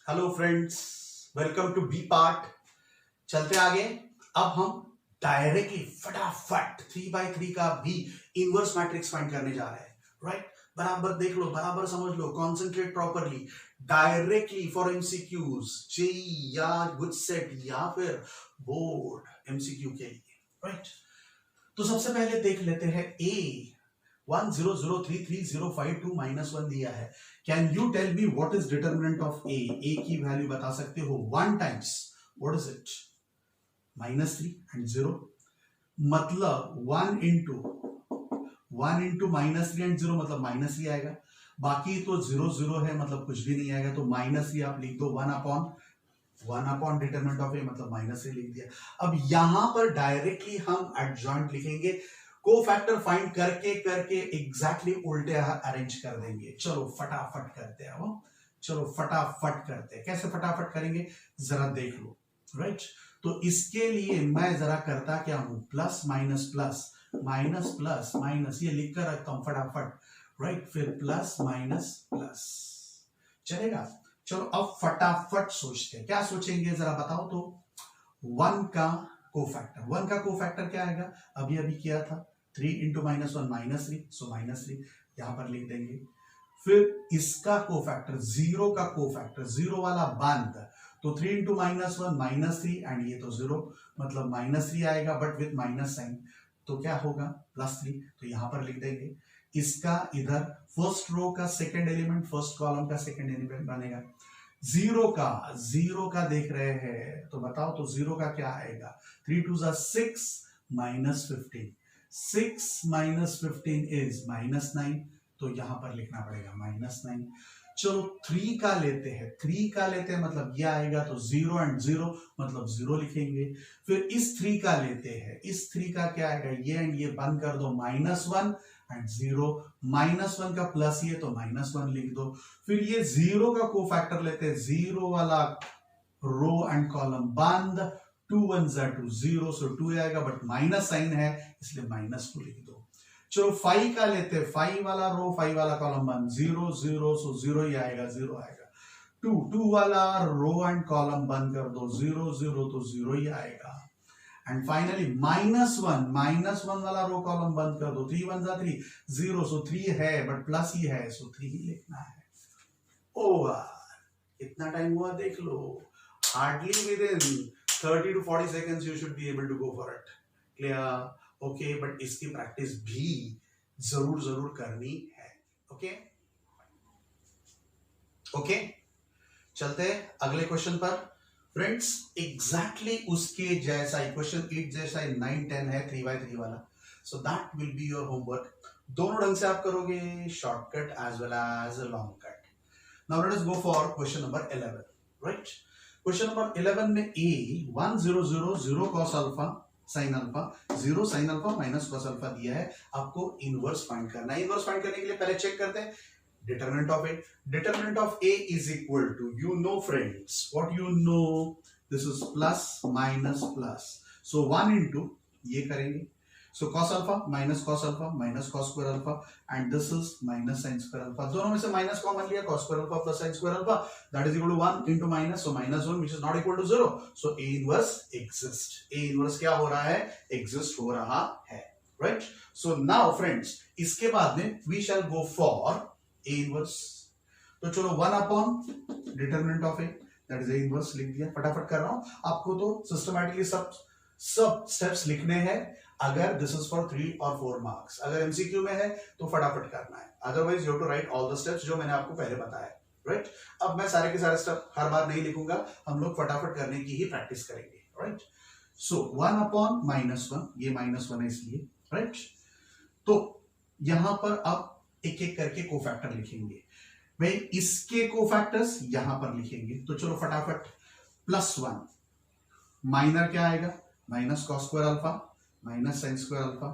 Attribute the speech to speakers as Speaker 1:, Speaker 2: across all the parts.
Speaker 1: Hello friends, welcome to B part. चलते आगे। अब हम डायरेक्टली फटाफट 3x3 का भी इनवर्स मैट्रिक्स फाइंड करने जा रहे हैं। राइट, बराबर देख लो, बराबर समझ लो, concentrate properly. Directly for MCQs, JEE या गुड सेट या फिर बोर्ड एमसीक्यू के लिए। राइट, तो सबसे पहले देख लेते हैं ए 1003305 दिया है। Can you tell me what is determinant of A? A की वैल्यू बता सकते हो 1 times what is it? -3 and 0, मतलब 1 इंटू -3 एंड 0 मतलब -3 आएगा। बाकी तो 0 0 है, मतलब कुछ भी नहीं आएगा, तो -3 आप लिख दो। 1 अपॉन डिटर्मिनेंट ऑफ ए मतलब -3 लिख दिया। अब यहां पर डायरेक्टली हम एडजॉइंट लिखेंगे, को फैक्टर फाइंड करके करके एग्जैक्टली उल्टे अरेंज कर देंगे। चलो फटाफट करते हैं। चलो फटाफट करते हैं। कैसे फटाफट करेंगे जरा देख लो। राइट, तो इसके लिए मैं जरा करता क्या हूं, plus minus plus minus plus minus ये लिख कर रखता हूं फटाफट। राइट, फिर प्लस माइनस प्लस चलेगा। चलो अब फटाफट सोचते हैं। क्या सोचेंगे जरा बताओ तो। 1 का कोफैक्टर क्या आएगा? अभी अभी किया था 3 इंटू -1 -3, सो -3 यहां पर लिख देंगे। फिर इसका कोफैक्टर, 0 का कोफैक्टर, 0 वाला बंद, तो 3 इंटू -1 -3 एंड ये तो 0 मतलब -3 आएगा बट विथ माइनस साइन, तो क्या होगा +3, तो यहां पर लिख देंगे। इसका इधर फर्स्ट रो का सेकंड एलिमेंट, फर्स्ट कॉलम का सेकंड एलिमेंट बनेगा। 0 का देख रहे हैं तो बताओ तो 0 का क्या आएगा? 3 2 6 -15, 6 -15 इज -9, तो यहां पर लिखना पड़ेगा -9। चलो 3 का लेते हैं, मतलब ये आएगा तो 0 एंड 0 मतलब 0 लिखेंगे। फिर इस 3 का लेते हैं, इस 3 का क्या आएगा? ये एंड ये बंद कर दो, -1 एंड 0, -1 का प्लस ये तो -1 लिख दो। फिर ये 0 का कोफैक्टर लेते हैं, 0 वाला रो एंड कॉलम बंद, 2 1 2 0, सो 2 आएगा बट माइनस साइन है इसलिए -2 लिख दो। चलो 5 का लेते हैं, 5 वाला रो 5 वाला कॉलम बंद, 0 0, सो 0 ही आएगा, 0 आएगा। 2 वाला रो एंड कॉलम बंद कर दो, 0 0 तो 0 ही आएगा। एंड फाइनली -1 वाला रो कॉलम बंद कर दो, 3 1 3 0, सो 3 है बट प्लस ही है, सो 3 ही लिखना है। ओवर, कितना टाइम हुआ देख लो। Hardly within 30 to 40 seconds you should be able to go for it. Clear? Okay, but इसकी प्रैक्टिस भी जरूर जरूर करनी है। ओके ओके, चलते हैं अगले क्वेश्चन पर। फ्रेंड्स, एग्जैक्टली उसके जैसा ही क्वेश्चन 8 जैसा ही 9 10 है 3x3 वाला, so that will be your homework. दोनों ढंग से आप करोगे, shortcut as well as long cut. Now let us go for question number 11। Right, question number 11 में A 1 0 0 0 cos alpha sine alpha 0 sine alpha minus cos alpha दिया है। आपको inverse find करना है। इनवर्स फाइंड करने के लिए पहले चेक करते हैं determinant of A. Determinant of A is equal to, you know friends, what you know, this is plus minus plus, so 1 into ये करेंगे, so cos alpha minus cos square alpha and this is minus sin square alpha. दोनों में से minus common लिया, cos square alpha plus sin square alpha, that is equal to 1 into minus, so -1 which is not equal to 0, so a inverse exist. a inverse क्या हो रहा है? Exist हो रहा है। राइट, सो नाउ फ्रेंड्स, इसके बाद में we shall go for a inverse. तो चलो 1 upon determinant of a, that is a inverse लिख दिया। फटाफट कर रहा हूं, आपको तो सिस्टमैटिकली सब स्टेप्स लिखने हैं। अगर दिस इज फॉर 3 और 4 मार्क्स, अगर एमसीक्यू में है तो फटाफट करना है, otherwise you have to write all the steps जो मैंने आपको पहले बताया। राइट, अब मैं सारे के सारे स्टेप हर बार नहीं लिखूंगा, हम लोग फटाफट करने की ही प्रैक्टिस करेंगे। राइट, सो 1 अपॉन -1, ये -1 है इसलिए। राइट, तो यहां पर अब एक एक करके कोफैक्टर लिखेंगे। भाई इसके कोफैक्टर्स यहां पर लिखेंगे, तो चलो फटाफट। +1 माइनर क्या आएगा? Minus cos square alpha minus sin square alpha,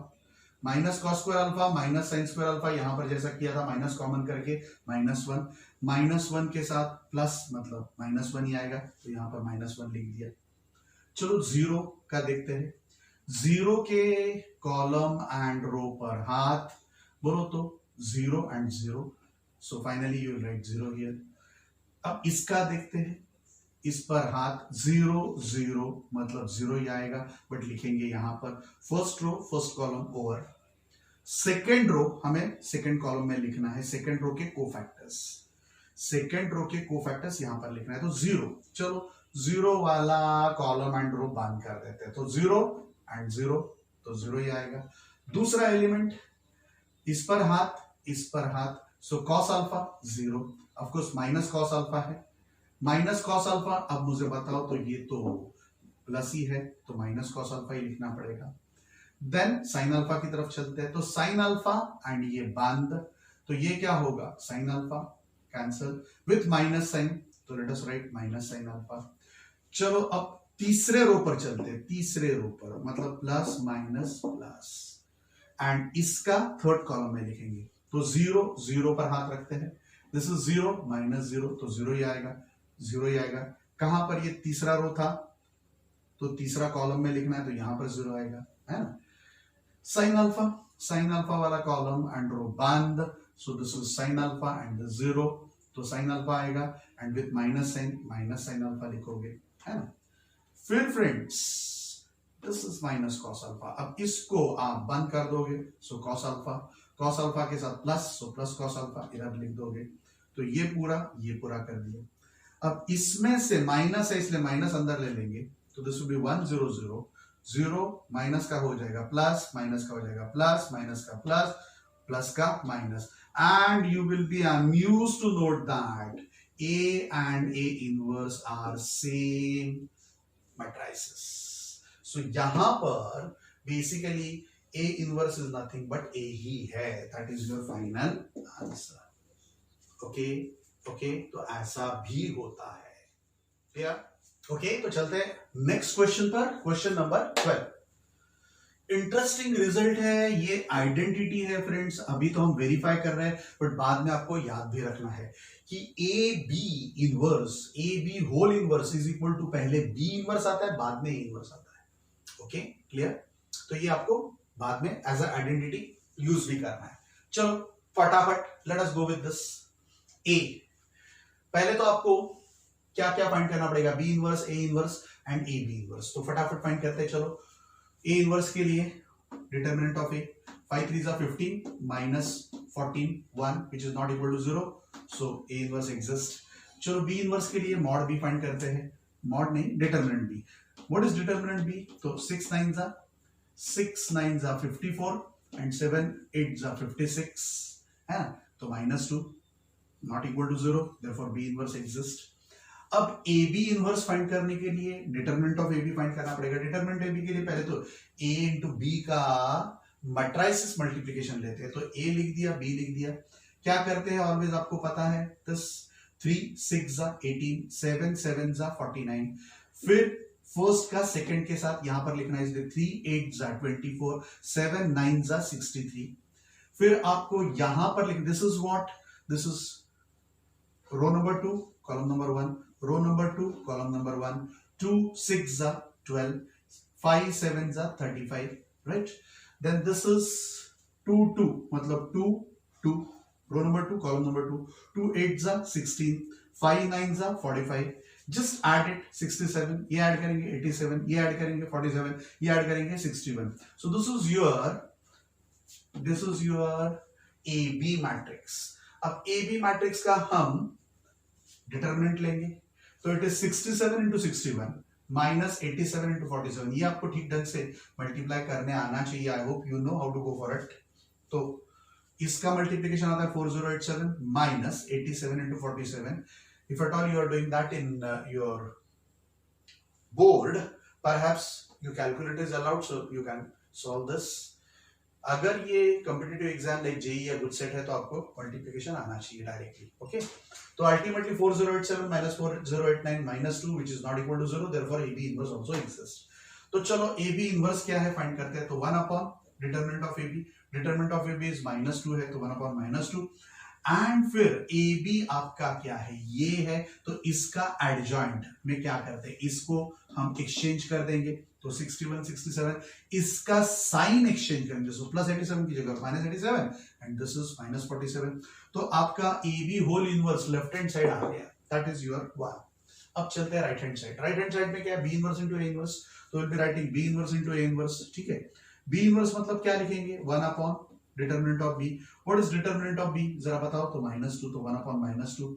Speaker 1: minus cos square alpha minus sin square alpha, यहां पर जैसा किया था माइनस कॉमन करके -1 के साथ प्लस मतलब -1 ही आएगा, तो यहां पर -1 लिख दिया। चलो 0 का देखते हैं। 0 के कॉलम एंड रो पर हाथ बोलो तो 0 and 0, so finally you will write 0 here. अब इसका देखते हैं, इस पर हाथ 0 0 मतलब 0 ही आएगा, बट लिखेंगे यहां पर first row first column over second row, हमें सेकेंड कॉलम में लिखना है सेकेंड रो के कोफैक्टर्स, सेकेंड रो के कोफैक्टर्स यहां पर लिखना है, तो 0, चलो 0 वाला कॉलम एंड रो बंद कर देते हैं, तो 0 एंड 0, तो 0 ही आएगा। दूसरा एलिमेंट, इस पर हाथ, so cos alpha 0, of course minus cos alpha है, माइनस कॉस अल्फा, अब मुझे बताओ तो ये तो प्लस ही है, तो माइनस कॉस अल्फा ही लिखना पड़ेगा। देन साइन अल्फा की तरफ चलते हैं, तो साइन अल्फा एंड ये बंद, तो ये क्या होगा, sine alpha cancel with minus sine, तो let us write minus sine alpha. चलो अब तीसरे रो पर चलते हैं, तीसरे रो पर मतलब प्लस माइनस प्लस, एंड इसका थर्ड कॉलम में लिखेंगे, तो 0 0 पर हाथ रखते हैं, दिस इज 0 माइनस 0, तो 0 ही आएगा, 0 ही आएगा। कहां पर ये तीसरा रो था, तो तीसरा कॉलम में लिखना है, तो यहां पर 0 आएगा, है ना। साइन अल्फा वाला कॉलम एंड रो बंद, सो this is sine alpha and 0, तो साइन अल्फा आएगा and with minus sine alpha लिखोगे, है ना। फिर friends this is minus cos alpha, अब इसको आप बंद कर दोगे, सो कॉस अल्फा के साथ plus, so plus cos alpha इधर लिख दोगे, तो ये पूरा कर दिया। अब इसमें से माइनस है इसलिए माइनस अंदर ले लेंगे, तो दिस विल बी 1 0 0, 0 माइनस का हो जाएगा प्लस, माइनस का हो जाएगा प्लस, माइनस का प्लस, प्लस का minus, and you will be amused to note that A and A inverse are same matrices. So यहां पर basically A inverse is nothing but A ही है, that is your final answer. Okay, तो ऐसा भी होता है, clear? Okay, तो चलते हैं नेक्स्ट क्वेश्चन पर, क्वेश्चन नंबर 12। इंटरेस्टिंग रिजल्ट है, ये आइडेंटिटी है फ्रेंड्स, अभी तो हम वेरीफाई कर रहे हैं, बट बाद में आपको याद भी रखना है कि A B whole inverse is equal to, पहले बी इनवर्स आता है बाद में ए इनवर्स आता है। Okay, clear? तो ये आपको बाद में एज अ आइडेंटिटी यूज भी करना है। चलो फटाफट let us go with this. A, पहले तो आपको क्या क्या फाइंड करना पड़ेगा, B inverse, A inverse and A B inverse, तो फटाफट फाइंड करते हैं। चलो ए इनवर्स के लिए determinant of A, 5 3 15 minus 14 1 which is not equal to 0, so A inverse exists. चलो बी इनवर्स के लिए मॉड बी फाइंड करते हैं, मॉड नहीं determinant B. What is determinant B? तो 6 9 54 एंड 7 8 56 है ना, तो -2 not equal to 0, therefore B inverse exist. अब ए बी इनवर्स फाइंड करने के लिए determinant of A B find करना पड़ेगा। डिटरमिनेंट ए बी के लिए पहले तो ए इंटू बी का मैट्रिसेस मल्टीप्लिकेशन लेते हैं, तो ए लिख दिया, बी लिख दिया। क्या करते हैं ऑलवेज, आपको पता है, 3 6 18 7 7 49, फिर फर्स्ट का सेकंड के साथ यहां पर लिखना है, इसलिए 3 8 24 7 9 63। फिर आपको यहां पर लिख, this is what, this is row number 2 column number 1, row number 2 column number 1, 2 6 12 5 7 35, right. Then this is 2 2 मतलब 2 2, row number 2 column number 2, 2 8 16 5 9 45, just add it, 67, ये ऐड करेंगे 87, ये ऐड करेंगे 47, ये ऐड करेंगे 61। So this is your A B matrix. अब A B matrix का हम डिटरमिनेंट लेंगे, तो it is 67 into 61 minus 87 into 47। ये आपको ठीक ढंग से मल्टीप्लाई करने आना चाहिए, I hope you know how to go for it. तो इसका मल्टीप्लिकेशन आता है 4087 minus 87 into 47। If at all you are doing that in your board, perhaps your calculator is allowed, so you can solve this. अगर ये competitive exam like JEE या good set है तो आपको मल्टीप्लिकेशन आना चाहिए डायरेक्टली। ओके, तो ultimately 4087 minus 4089 minus 2 which is not equal to 0, therefore AB inverse also exists. तो चलो AB inverse क्या है फाइंड करते हैं, तो 1 upon determinant of AB, determinant of AB is -2 है, तो 1 upon -2, एंड फिर AB आपका क्या है, ये है, तो इसका एडजॉइंट में क्या करते हैं, इसको हम एक्सचेंज कर देंगे, तो 61 67, इसका साइन एक्सचेंज करेंगे, सो प्लस 87 की जगह माइनस 87 एंड दिस इज -47। तो आपका A B whole inverse left hand side आ गया, दैट इज योर 1. अब चलते हैं right hand side. Right hand side में क्या है, B inverse into A inverse. तो will be writing B inverse into A inverse. ठीक है, बी इनवर्स मतलब क्या लिखेंगे, 1 upon determinant of B. What is determinant of B जरा बताओ. तो -2, तो 1 अपॉन -2.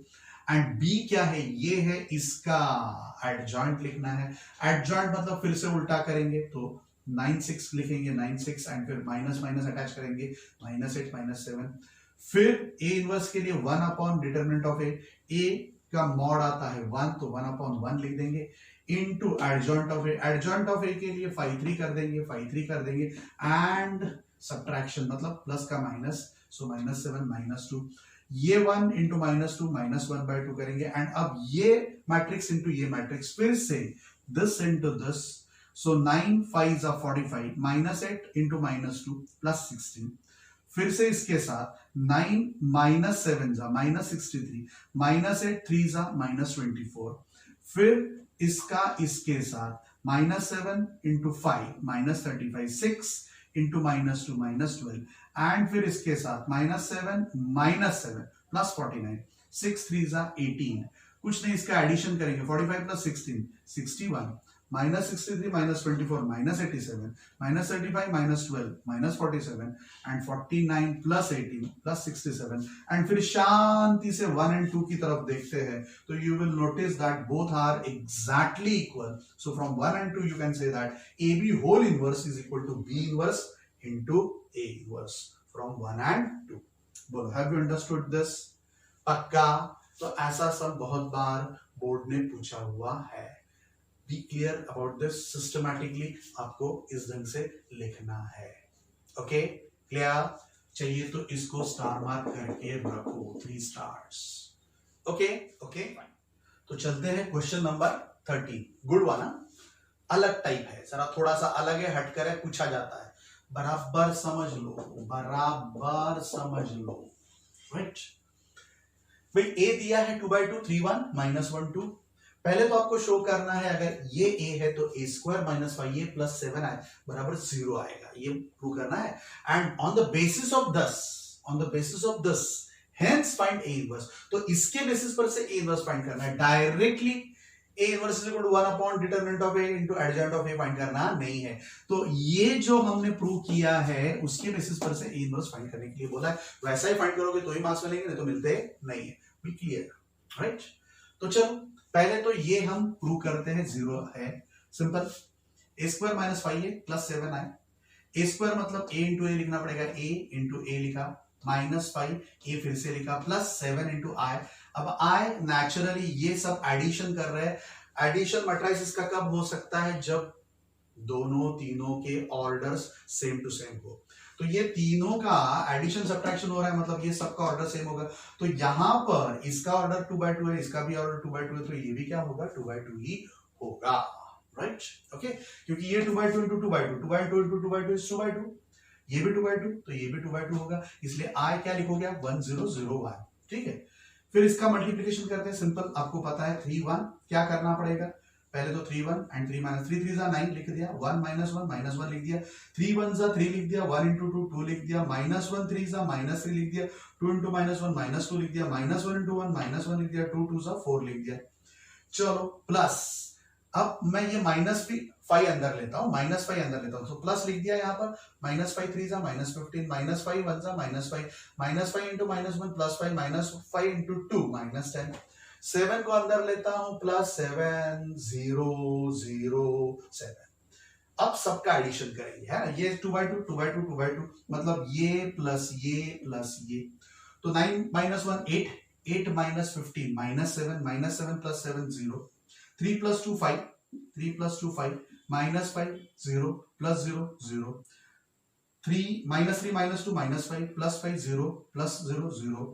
Speaker 1: एंड बी क्या है, ये है इसका एडजॉइंट लिखना है. एडजॉइंट मतलब फिर से उल्टा करेंगे तो 9 6 लिखेंगे, 9 6 एंड फिर माइनस माइनस अटैच करेंगे, -8 -7. फिर ए इनवर्स के लिए 1 अपॉन डिटरमिनेंट ऑफ ए का मॉड आता है 1, तो 1 अपॉन 1 लिख देंगे, into adjoint of A. Adjoint of A के लिए 5 3 कर देंगे, 5 3 कर देंगे एंड सब्ट्रैक्शन मतलब प्लस का माइनस, सो -7 -2. ये 1 इंटू -2 -1/2 करेंगे. एंड अब ये मैट्रिक्स इंटू ये मैट्रिक्स, फिर से this into this, so 9 5 45 -8 into -2 +16. फिर से इसके साथ 9 -7 -63 -8 3 -24. फिर इसका इसके साथ -7 इंटू 5 -35 6 इंटू -2 -12 एंड फिर इसके साथ -7 -7 +49 6 3 18. कुछ नहीं, इसका एडिशन करेंगे, 45 + 16 61 -63 -24 -87 -35 -12 -47 एंड 49 + 18 + 67. एंड फिर शांति से 1 and 2 की तरफ देखते हैं तो you will notice that both are exactly equal. So from 1 and 2 you can say that AB whole inverse is equal to B inverse into A inverse from 1 and 2. बोलो, have you understood this? पक्का? तो ऐसा सब बहुत बार board ने पूछा हुआ है. Be clear about this. Systematically आपको इस ढंग से लिखना है. Okay? Clear? चाहिए तो इसको स्टार मार्क करके रखो, 3 stars. Okay? Okay? तो चलते हैं क्वेश्चन नंबर 13. गुड वन, अलग टाइप है, जरा थोड़ा सा अलग है, हटकर है, पूछा जाता है. बराबर समझ लो, बराबर समझ लो. राइट भाई, ए दिया है 2/2 3 1 -1 2. पहले तो आपको शो करना है अगर ये ए है तो a² - 5a + 7 आए बराबर 0 आएगा, ये प्रूव करना है. And on the basis of this hence find a inverse. तो इसके बेसिस पर से a इनवर्स फाइंड करना है. Directly A inverse is equal to 1 upon determinant of A into adjoint of A find करना नहीं है. तो ये जो हमने प्रूव किया है उसके बेसिस पर से A इनवर्स फाइंड करने के लिए बोला है. वैसा ही फाइंड करोगे तो ही मार्क्स मिलेंगे, नहीं तो मिलते नहीं है. Be clear? राइट. तो चलो पहले तो ये हम प्रूव करते हैं, 0 है. सिंपल. a² - 5a + 7 आए. a² मतलब a इंटू ए लिखना पड़ेगा, a इंटू ए लिखा, -5 a फिर से लिखा, +7 इंटू आई. अब आई नेचुरली ये सब एडिशन कर रहे हैं. एडिशन मैट्रिक्स का कब हो सकता है, जब तीनों के ऑर्डर्स सेम टू सेम हो. तो ये तीनों का एडिशन सब्ट्रैक्शन हो रहा है, मतलब ये सबका ऑर्डर सेम होगा. तो यहां पर इसका ऑर्डर 2/2 है, इसका भी ऑर्डर 2/2 है, तो ये भी क्या होगा, 2/2 ही होगा. राइट. ओके, क्योंकि ये 2/2 इंटू 2/2 2/2 इंटू 2/2 इज 2/2. ये भी 2/2 तो ये भी 2/2 होगा. इसलिए आई क्या लिखोगे आप, 1001. ठीक है. फिर इसका मल्टीप्लिकेशन करते हैं. सिंपल, आपको पता है 3 1 क्या करना पड़ेगा. पहले तो 3 1 एंड 3 - 3 3 9 लिख दिया, 1 - 1 -1 लिख दिया, 3 1 3 लिख दिया, 1 इंटू 2 2 लिख दिया, -1 3 -3 लिख दिया, 2 इंटू -1 -2 लिख दिया, -1 इंटू 1 -1 लिख दिया, 2 2 4 लिख दिया. चलो प्लस. अब मैं ये -5 अंदर लेता हूं, -5 अंदर लेता हूं, तो प्लस लिख दिया यहाँ पर, -5 3 -15 -5 1 -5 -5 इंटू -1 +5 -5 इंटू 2 -10. 7 को अंदर लेता हूं, +7 0 0 7. अब सबका एडिशन करेंगे, है ना. ये 2/2 2/2 2/2 मतलब ये प्लस ये. तो 9 - 1 8 8 - 15 -7 7 + 7 0. 3 + 2 5 3 + 2 5 -5 0 + 0 0. 3 -3 -2 -5 +5 0 +0 0.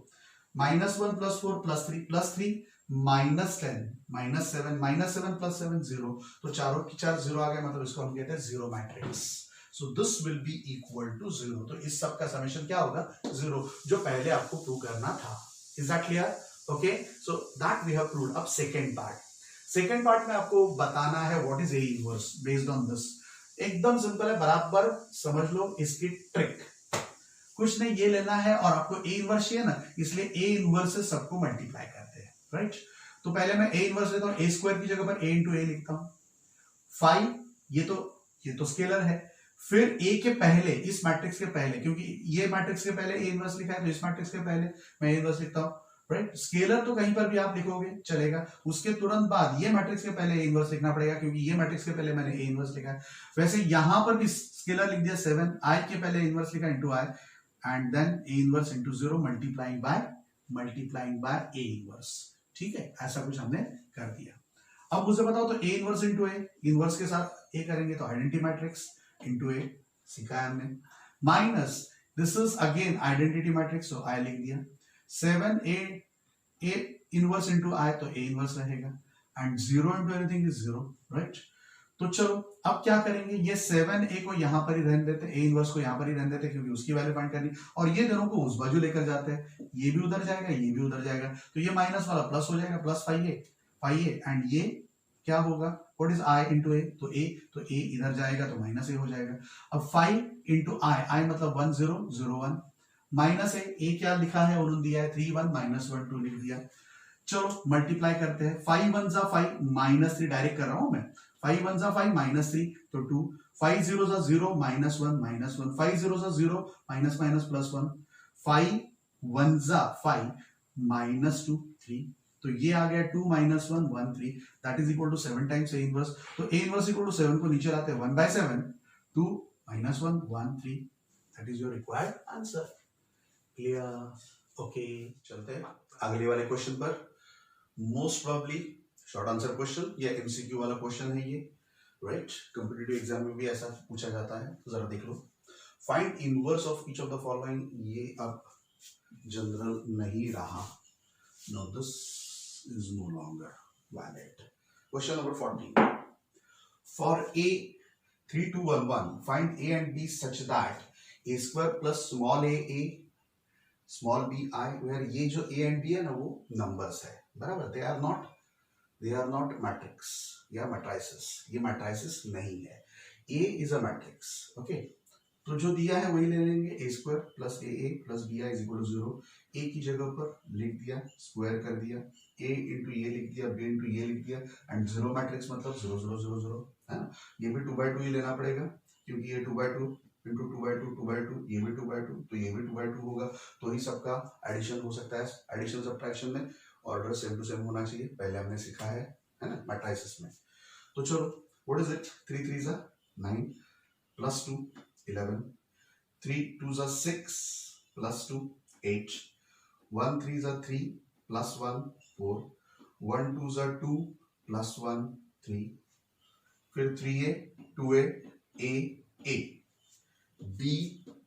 Speaker 1: -1 + 4 +3 +3 -10 -7 -7 + 7 0. तो चारों की 4 0 आ गए, मतलब इसको हम कहते हैं zero matrix. So this will be equal to 0. तो इस सब का समेशन क्या होगा, 0, जो पहले आपको प्रूव करना था. Is that clear? Okay, so that we have proved. अब सेकंड पार्ट में आपको बताना है what is A inverse based on this. एकदम सिंपल है, बराबर समझ लो इसकी ट्रिक. कुछ नहीं, ये लेना है और आपको A इनवर्स चाहिए ना, इसलिए A इनवर्स से सबको मल्टीप्लाई करते हैं. राइट. तो पहले मैं ए इनवर्स लेता हूं, ए स्क्वायर की जगह पर ए इंटू ए लिखता हूं। 5 ये तो स्केलर है, फिर ए के पहले, इस मैट्रिक्स के पहले, क्योंकि ये मैट्रिक्स के पहले ए इनवर्स लिखा है तो इस मैट्रिक्स के पहले मैं ए इनवर्स लिखता हूं, राइट। स्केलर तो कहीं पर भी आप लिखोगे चलेगा, उसके तुरंत बाद ये मैट्रिक्स के पहले ए इनवर्स लिखना पड़ेगा क्योंकि ये मैट्रिक्स के पहले मैंने ए इनवर्स लिखा है। वैसे यहां पर भी स्केलर लिख दिया 7, आई के पहले इनवर्स लिखा into I and then A inverse into 0 multiplying by A inverse. ठीक है, ऐसा कुछ हमने कर दिया। अब मुझे बताओ तो A inverse into A, inverse के साथ ए करेंगे तो आइडेंटिटी मैट्रिक्स इंटू ए सिखाया हमने, minus this is again identity matrix, तो आई लिख दिया 7 ए इनवर्स इंटू आई, तो ए इनवर्स रहेगा and 0 into anything is 0, right. तो चलो अब क्या करेंगे, ये 7a को यहां पर ही रहने देते, ए इनवर्स को यहां पर ही रहने देते क्योंकि उसकी वैल्यू फाइंड करनी, और ये दोनों को उस बाजू लेकर जाते हैं, ये भी उधर जाएगा ये भी उधर जाएगा, तो ये माइनस वाला प्लस हो जाएगा, प्लस 5a एंड ये क्या होगा, व्हाट इज i इंटू ए, तो a इधर जाएगा तो माइनस ए हो जाएगा। अब 5 इंटू आई मतलब 1 0 0 1 माइनस ए क्या लिखा है उन्होंने दिया है 3 1 माइनस 1 2 लिख दिया। चलो मल्टीप्लाई करते हैं, 5 1 जा 5 माइनस 3 डायरेक्ट कर रहा हूं मैं, 5 1 जा 5 माइनस 3 तो 2, 5 0 जा 0 माइनस 1 5 0 जा 0 माइनस माइनस प्लस 1, 5 1 जा 5 माइनस 2 3, तो ये आ गया 2 minus 1 1 3 that is equal to 7 times A inverse, तो ए इनवर्स इक्वल टू 7 को नीचे लाते हैं 1 by 7 2 minus 1 1 3, that is your required answer. Clear? Okay, चलते हैं अगले वाले क्वेश्चन पर। Most probably short answer question या एमसीक्यू वाला क्वेश्चन है ये, राइट। कॉम्पिटिटिव एग्जाम में भी ऐसा पूछा जाता है, तो जरा देख लो। Find inverse of each of the following, ये अब जनरल नहीं रहा, no this is no longer valid. Question number 14, for a 3 2 1 1 find a and b such that a square plus small a small b I, where ये जो a and b है ना वो numbers है, बराबर, दे आर नॉट मैट्रिक्स या matrices, ये matrices नहीं है, a is a matrix, okay. तो जो दिया है वही ले लेंगे, a square plus a plus b i is equal to 0, a की जगह पर लिख दिया, स्क्वायर कर दिया, a इंटू ये लिख दिया, b इंटू ये लिख दिया एंड 0 मैट्रिक्स मतलब 0 0 0 0, है ना। ये भी 2 by 2 ही लेना पड़ेगा क्योंकि ये 2 by 2 इंटू 2 by 2 2 by 2, ये भी 2 by 2 तो ये भी 2 by 2 होगा, तो ही सबका एडिशन हो सकता है। एडिशन सब्ट्रैक्शन में ऑर्डर सेम टू सेम होना चाहिए, पहले हमने सीखा है ना मैट्रिसेस में। तो चलो व्हाट इज इट, 3 3 जा 9 प्लस 2 11, 3 2 जा 6 प्लस 2 8, 1 3 जा 3 प्लस 1 4, 1 2 जा 2 प्लस 1 3, फिर 3a 2a a b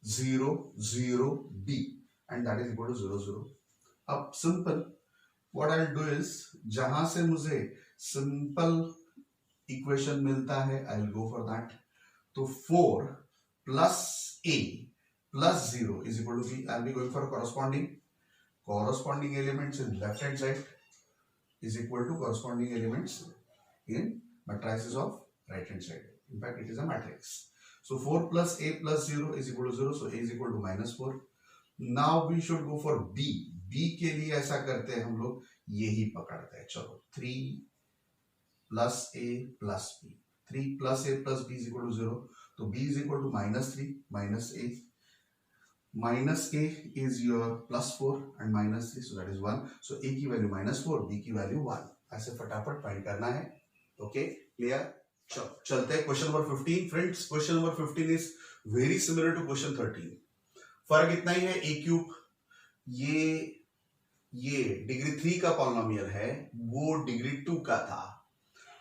Speaker 1: 0 0 b and that is equal to 0 0। अब simple what I'll do is, जहां से मुझे सिंपल इक्वेशन मिलता है I'll go for that। तो 4 plus a plus 0 is equal to b, I'll be going for corresponding elements in left hand side is equal to corresponding elements in matrices of right hand side, in fact it is a matrix। So 4 plus a plus 0 is equal to 0, so a is equal to minus 4। Now we should go for b, b के लिए ऐसा करते हैं हम लोग, यही पकड़ते हैं, चलो 3 plus a plus b, 3 plus a plus b is equal to 0, तो b is equal to minus 3 minus a is your plus 4 and minus 3, so that is 1, so a की वैल्यू minus 4, b की value 1, ऐसे फटाफट find करना है। Okay, clear? चलते हैं question number 15। Friends, question number 15 is very similar to question 13, फर्क इतना ही है a क्यूब, ये डिग्री 3 का पॉलिनोमियल है, वो डिग्री 2 का था,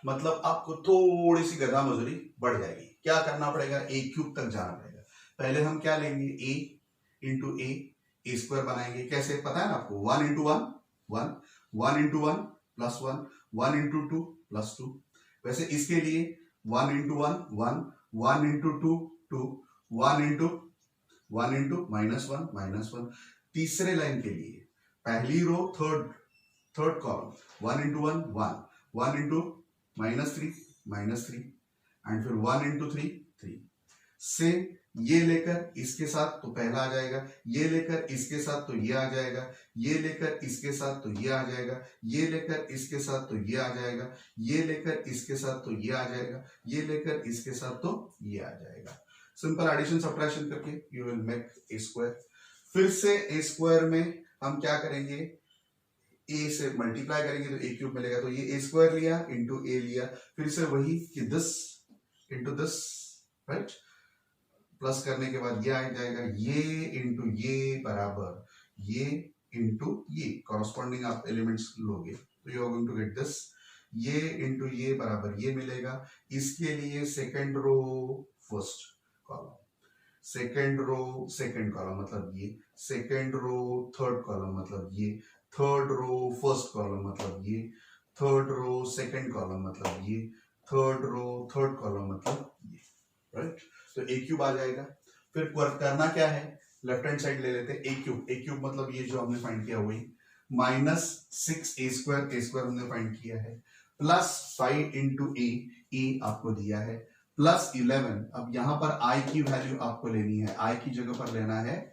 Speaker 1: मतलब आपको थोड़ी सी गधा मजूरी बढ़ जाएगी। क्या करना पड़ेगा, a क्यूब तक जाना पड़ेगा। पहले हम क्या लेंगे, a इंटू ए स्क्वायर बनाएंगे, कैसे पता है ना आपको, 1 into 1 1, 1 into 1 plus 1, 1 into 2 plus 2, वैसे इसके लिए 1 इंटू 1 1, 1 इंटू 2 2, 1 इंटू माइनस 1 तीसरे लाइन के लिए पहली row third column 1 into 1 1, 1 into minus 3 and फिर 1 इंटू 3 3, से ये लेकर इसके साथ तो पहला आ जाएगा, ये लेकर इसके साथ तो ये आ जाएगा, ये लेकर इसके साथ तो ये आ जाएगा, ये लेकर इसके साथ तो ये आ जाएगा, ये लेकर इसके साथ तो ये आ जाएगा, ये लेकर इसके साथ तो ये आ जाएगा। सिंपल एडिशन सब्ट्रैक्शन करके you will make a square. फिर से ए स्क्वायर में हम क्या करेंगे, ए से मल्टीप्लाई करेंगे तो ए क्यूब मिलेगा, तो ये ए स्क्वायर लिया इंटू ए लिया, फिर से वही कि this into this, right, plus करने के बाद ये आ जाएगा, ये इंटू ये बराबर ये इंटू ये, कॉरस्पॉन्डिंग आप एलिमेंट्स लोगे तो you are going to get this, ये इंटू ये बराबर ये मिलेगा। इसके लिए second row first column, second row second column मतलब ये, सेकंड रो थर्ड कॉलम मतलब ये, थर्ड रो फर्स्ट कॉलम मतलब ये, थर्ड रो सेकंड कॉलम मतलब ये, थर्ड रो थर्ड कॉलम मतलब ये, राइट। तो ए क्यूब आ जाएगा। फिर करना क्या है, लेफ्ट हैंड साइड ले लेते हैं, ए क्यूब, ए क्यूब मतलब ये जो हमने फाइंड किया वही, माइनस 6 ए स्क्वायर हमने फाइंड किया है, प्लस 5 इंटू ए आपको दिया है, प्लस 11। अब यहां पर आई की वैल्यू आपको लेनी है, आई की जगह पर लेना है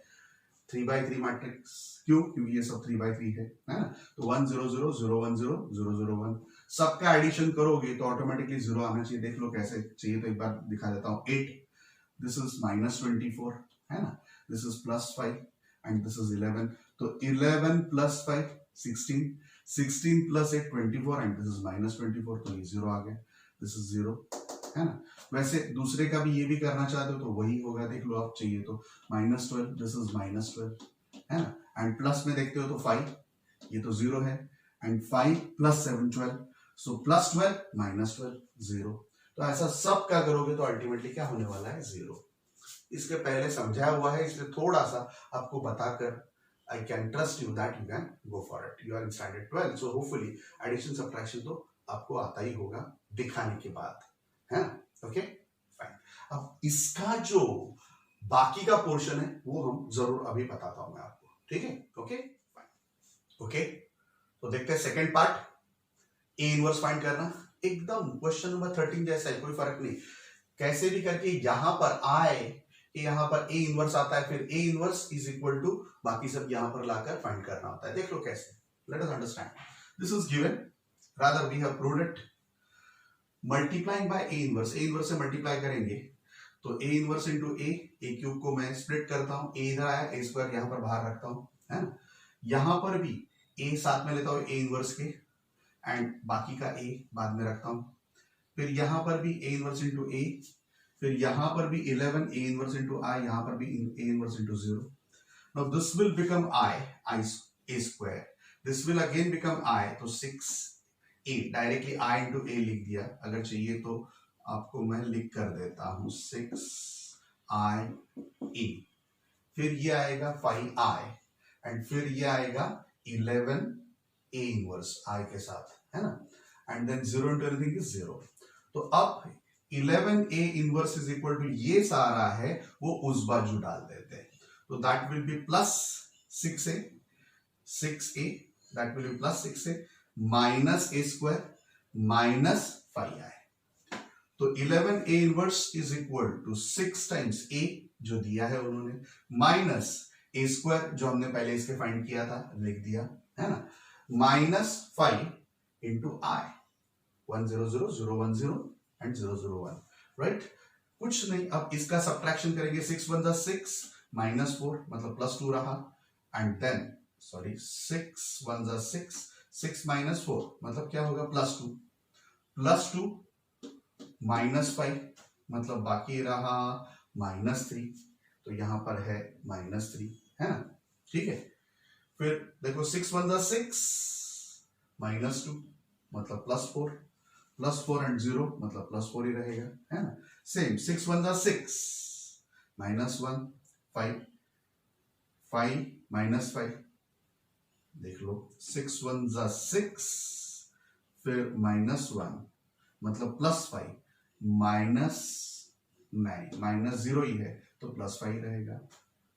Speaker 1: 3/3 मैट्रिक्स, क्यों, क्योंकि ये सब 3/3 है ना। तो 1 0 0 0 1 0 0 0 1, सबका एडिशन करोगे तो ऑटोमेटिकली 0 आना चाहिए। देख लो कैसे चाहिए, तो एक बार दिखा देता हूं। 8, दिस इज -24 है ना, this is +5 and this is 11, तो 11 + 5 16, 16 + 8 24 एंड दिस इज -24, तो ये 0 आ गया, दिस इज 0 है ना। वैसे दूसरे का भी ये भी करना चाहते हो तो वही होगा, देख लो आप चाहिए तो -12, दिस इज -12 है ना, एंड प्लस में देखते हो तो 5, ये तो 0 है, एंड 5 + 7 12, सो +12 -12 0। तो ऐसा सब क्या करोगे तो अल्टीमेटली क्या होने वाला है, 0। इसके पहले समझाया हुआ है, इसलिए थोड़ा सा आपको बताकर I can trust you that you can go for it. You are in standard 12, so hopefully addition subtraction तो आपको आता ही होगा दिखाने के बाद, है ना। Okay fine. अब इसका जो बाकी का पोर्शन है वो हम जरूर अभी बताता हूं मैं आपको, ठीक है। Okay fine. ओके, तो देखते हैं second part, A inverse find करना। एकदम क्वेश्चन नंबर 13 जैसा है, कोई फर्क नहीं, कैसे भी करके यहां पर आए कि यहां पर ए इनवर्स आता है, फिर A inverse is equal to बाकी सब यहां पर लाकर फाइंड करना होता है। देख लो कैसे, let us understand. This is given, rather we have proved it, multiplying by A inverse से मल्टीप्लाई करेंगे तो A inverse into A cube को मैं स्प्लिट करता हूं, ए इधर आया, ए स्क्वायर यहां पर बाहर रखता हूं, है ना। यहां पर भी ए साथ में लेता हूं ए इनवर्स के, एंड बाकी का ए बाद में रखता हूं। फिर यहां पर भी ए इनवर्स इंटू ए, फिर यहां पर भी 11 ए इनवर्स इंटू आई, यहां पर भी ए inverse into 0। Now this will become I A square, this will again become I, तो 6 ए, डायरेक्टली आई इंटू ए लिख दिया, अगर चाहिए तो आपको मैं लिख कर देता हूं 6 आई ए, फिर ये आएगा 5 आई, एंड फिर ये आएगा 11 ए इनवर्स आई के साथ, है ना, and then 0 into anything is 0। तो अब 11 A inverse is equal to ये सारा है वो उस बाजू डाल देते हैं, तो that will be plus 6a, that will be plus 6a minus A square minus 5i। तो 11 A inverse is equal to 6 times A जो दिया है उन्होंने, माइनस ए स्क्वायर जो हमने पहले इसके फाइंड किया था लिख दिया, है ना, minus 5 into I, 1 0 0 0 1 0 and 0 0 1, right. कुछ नहीं, अब इसका सब्ट्रैक्शन करेंगे, 6 1 6 माइनस 4 मतलब +2 रहा, एंड देन सॉरी 6 1 6 6 माइनस 4 मतलब क्या होगा, +2 माइनस 5 मतलब बाकी रहा -3, तो यहां पर है -3, है ना, ठीक है। फिर देखो 6 1 6 -2 मतलब +4 एंड 0 मतलब +4 ही रहेगा, है ना। सेम 6 1 6 -1 5 -5, देख लो 6 1 6 फिर -1 मतलब +5 -9 -0 ही है तो +5 रहेगा,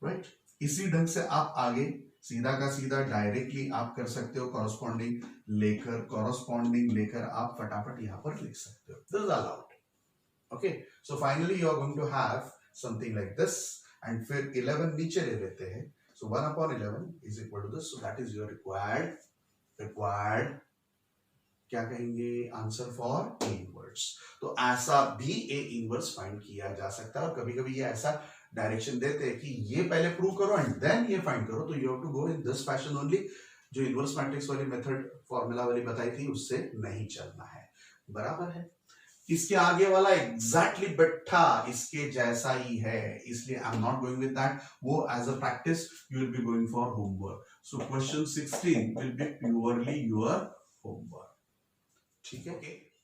Speaker 1: राइट। इसी ढंग से आप आगे सीधा का सीधा डायरेक्टली आप कर सकते हो, कॉरस्पॉन्डिंग लेकर आप फटाफट यहां पर लिख सकते हो, this is allowed. Okay, so finally you are going to have something like this, and फिर 11 नीचे ले लेते हैं, so 1/11 is equal to this, so that is your required क्या कहेंगे आंसर फॉर ए इनवर्स। तो ऐसा भी ए इनवर्स फाइंड किया जा सकता है, और कभी कभी ये ऐसा डायरेक्शन देते हैं कि ये पहले प्रूव करो एंड देन ये फाइंड करो, तो you have to go in this fashion only. जो इनवर्स मैट्रिक्स वाली मेथड फॉर्मूला वाली बताई थी उससे नहीं चलना है, बराबर है। इसके आगे वाला एग्जैक्टली बैठा इसके जैसा ही है, इसलिए I am not going with that, वो as a practice you will be going for homework. So question 16 will be purely your homework, ठीक है।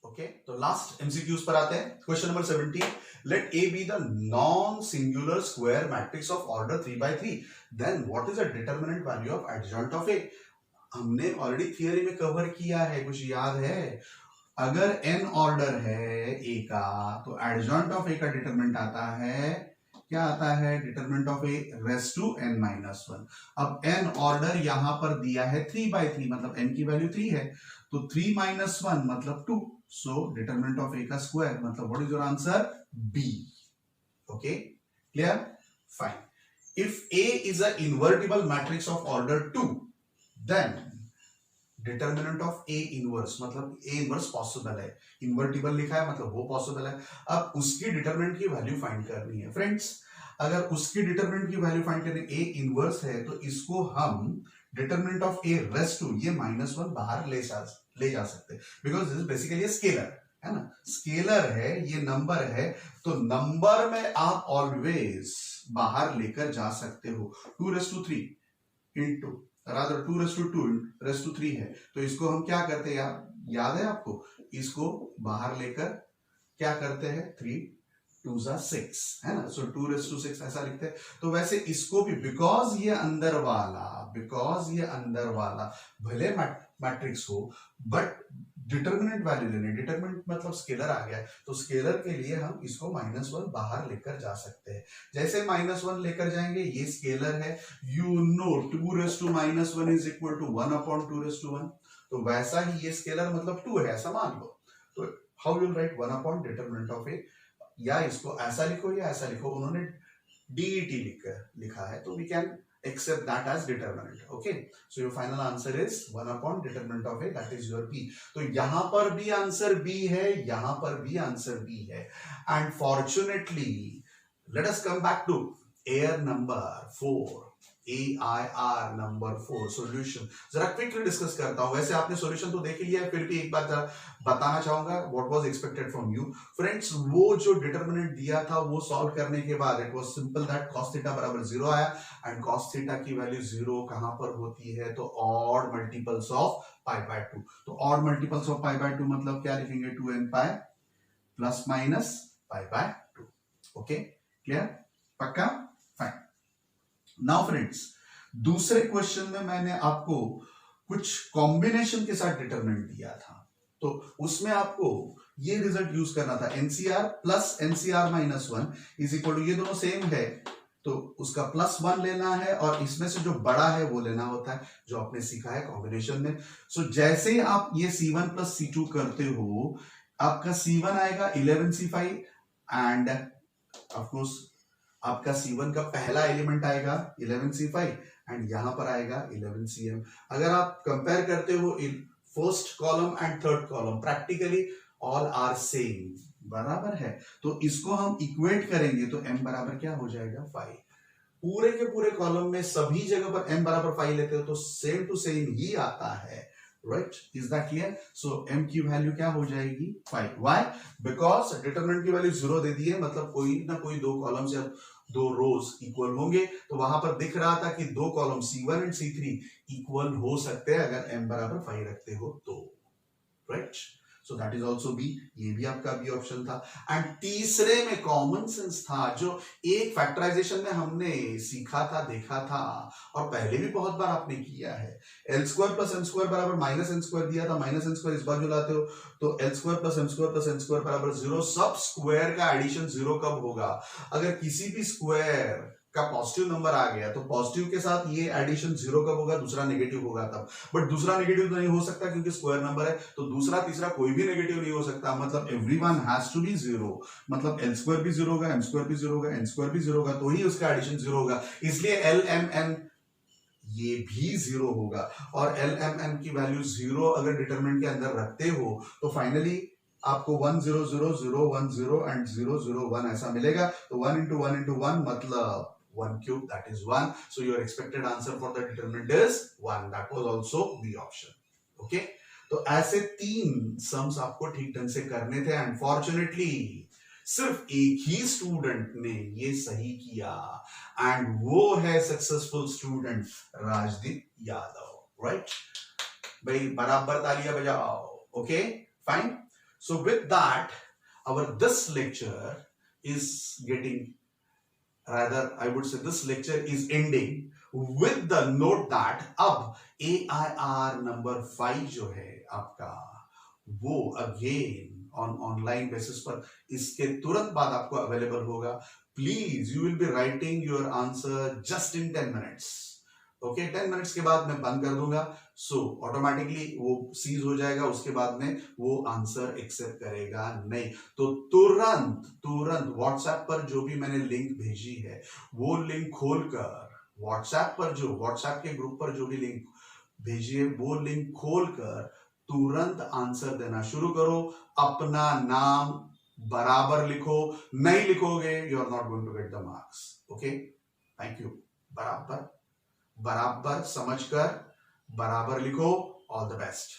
Speaker 1: ओके, तो लास्ट एमसीक्यूज पर आते हैं। Question number 17, let A B the non singular square matrix of order 3/3, then what is the determinant value of adjoint of A. हमने already theory में cover किया है, कुछ याद है? अगर n ऑर्डर है a का, तो एडजॉइंट ऑफ a का डिटरमिनेंट आता है, क्या आता है? Determinant of a raise to n-1। अब n ऑर्डर यहां पर दिया है 3/3, मतलब n की वैल्यू 3 है, तो 3 - 1 मतलब 2, सो डिटरमिनेंट ऑफ a का स्क्वायर, मतलब what is your answer? b। Okay, clear, fine. If a is a invertible matrix of order 2, then determinant of A inverse, मतलब ए इनवर्स पॉसिबल है, invertible लिखा है मतलब वो पॉसिबल है। अब उसकी डिटरमिनेंट की वैल्यू फाइंड करनी है फ्रेंड्स। अगर उसकी डिटरमिनेंट की वैल्यू फाइंड करनी, ए इनवर्स है, तो इसको हम determinant of A raise to ये -1 बाहर ले जा सकते हैं, because this is basically a scalar, है ना, स्केलर है, ये नंबर है, तो नंबर में आप ऑलवेज बाहर लेकर जा सकते हो। 2/3 इंटू रादर 2/2 है, तो इसको हम क्या करते हैं याद है आपको? इसको बाहर लेकर क्या करते हैं? 3 × 2 = 6, है ना, सो 2/6 ऐसा लिखते हैं। तो वैसे इसको भी, बिकॉज ये अंदर वाला भले मैट्रिक्स हो, बट डिटरमिनेंट वैल्यू लेने, डिटरमिनेंट मतलब स्केलर आ गया है, तो स्केलर के लिए हम इसको -1 बाहर लेकर जा सकते हैं। जैसे -1 लेकर जाएंगे, ये स्केलर है, you know 2/-1 is equal to 1/2/1, तो वैसा ही ये स्केलर मतलब 2 है, ऐसा मान लो। तो how will write 1 determinant of A, या इसको ऐसा लिखो या ऐसा लिखो, उन्होंने DET लिखा है, तो we can accept that as determinant. Okay, so your final answer is 1 determinant of a, that is your B. तो यहां पर भी आंसर B है, यहां पर भी आंसर B है, and fortunately let us come back to air number 4, AIR number 4 solution। जरा क्विकली डिस्कस करता हूं, वैसे आपने सॉल्यूशन तो देख ही लिया है, फिर भी एक बार जरा बताना चाहूंगा what was expected from you friends. वो जो डिटरमिनेंट दिया था वो सॉल्व करने के बाद it was simple that cos theta बराबर 0 आया, एंड cos थीटा की वैल्यू 0 कहां पर होती है? तो ऑड मल्टीपल्स ऑफ π/2। तो ऑड मल्टीपल्स ऑफ π/2 मतलब क्या लिखेंगे? 2nπ ± π/2। ओके, क्लियर, पक्का, फाइन। नाउ फ्रेंड्स, दूसरे क्वेश्चन में मैंने आपको कुछ कॉम्बिनेशन के साथ डिटरमिनेंट दिया था, तो उसमें आपको ये रिजल्ट यूज करना था, NCR + NCR - 1 is equal to, ये दोनों सेम है तो उसका +1 लेना है, और इसमें से जो बड़ा है वो लेना होता है, जो आपने सीखा है कॉम्बिनेशन में। सो जैसे ही आप ये C1 + C2 करते हो, आपका C1 आएगा 11C5, एंड ऑफ कोर्स आपका C1 का पहला एलिमेंट आएगा 11C5, एंड यहां पर आएगा 11Cm। अगर आप कंपेयर करते हो first column and third column, practically all are same, बराबर है, तो इसको हम इक्वेट करेंगे तो m बराबर क्या हो जाएगा? 5। पूरे के पूरे कॉलम में सभी जगह पर m बराबर 5 लेते हो तो सेम टू सेम ही आता है, right, is that clear? So m की वैल्यू क्या हो जाएगी? 5। व्हाई? बिकॉज डिटरमिनेंट की वैल्यू 0 दे दी है, मतलब कोई ना कोई दो कॉलम से दो रोज इक्वल होंगे, तो वहां पर दिख रहा था कि दो column C1 and C3 equal हो सकते हैं अगर m बराबर 5 रखते हो तो, right? So that is also be, ये भी आपका बी ऑप्शन था। एंड तीसरे में कॉमन सेंस था, जो एक फैक्टराइजेशन में हमने सीखा था, देखा था, और पहले भी बहुत बार आपने किया है। L² + m² बराबर -n² दिया था, -n² इस बार जो लाते हो तो L² + m² + n² बराबर 0। सब स्क्वायर का एडिशन 0 कब होगा? अगर किसी भी स्क्वायर का पॉजिटिव नंबर आ गया तो पॉजिटिव के साथ ये एडिशन जीरो कब होगा, दूसरा नेगेटिव होगा तब। बट दूसरा नेगेटिव तो नहीं हो सकता क्योंकि स्क्वायर नंबर है, तो दूसरा तीसरा कोई भी नेगेटिव नहीं हो सकता, मतलब everyone has to be zero, मतलब एल स्क्वायर भी जीरो होगा, एम स्क्वायर भी जीरो होगा, एन स्क्वायर भी जीरो होगा, तो ही उसका एडिशन जीरो होगा। इसलिए एल एम एन ये भी जीरो होगा, और एल एम एन की वैल्यू जीरो अगर डिटरमिनेंट के अंदर रखते हो तो फाइनली आपको 1 0 0 0 1 0 एंड 0 0 1 ऐसा मिलेगा। तो 1 into 1 into 1 मतलब 1 cube, that is 1. So your expected answer for the determinant is 1. That was also B option. Okay? तो ऐसे 3 सम्स आपको ठीक ढंग से करने थे। अनफॉर्चुनेटली सिर्फ एक ही स्टूडेंट ने ये सही किया, एंड वो है successful student Rajdeep Yadav, right? भाई बराबर तालियां बजाओ। Okay, fine. So with that, this lecture is getting, rather I would say this lecture is ending with the note that अब AIR number 5 जो है आपका, वो again on online basis पर इसके तुरंत बाद आपको अवेलेबल होगा। Please you will be writing your answer just in 10 minutes. Okay, 10 minutes के बाद मैं बंद कर दूंगा, सो ऑटोमेटिकली वो सीज हो जाएगा, उसके बाद में वो आंसर एक्सेप्ट करेगा नहीं। तो तुरंत तुरंत व्हाट्सएप पर जो भी मैंने लिंक भेजी है वो लिंक खोलकर, व्हाट्सएप पर जो व्हाट्सएप के ग्रुप पर जो भी लिंक भेजी है वो लिंक खोलकर तुरंत आंसर देना शुरू करो। अपना नाम बराबर लिखो, नहीं लिखोगे you are not going to get the marks. Okay, thank you. बराबर बराबर समझकर बराबर लिखो। All the best.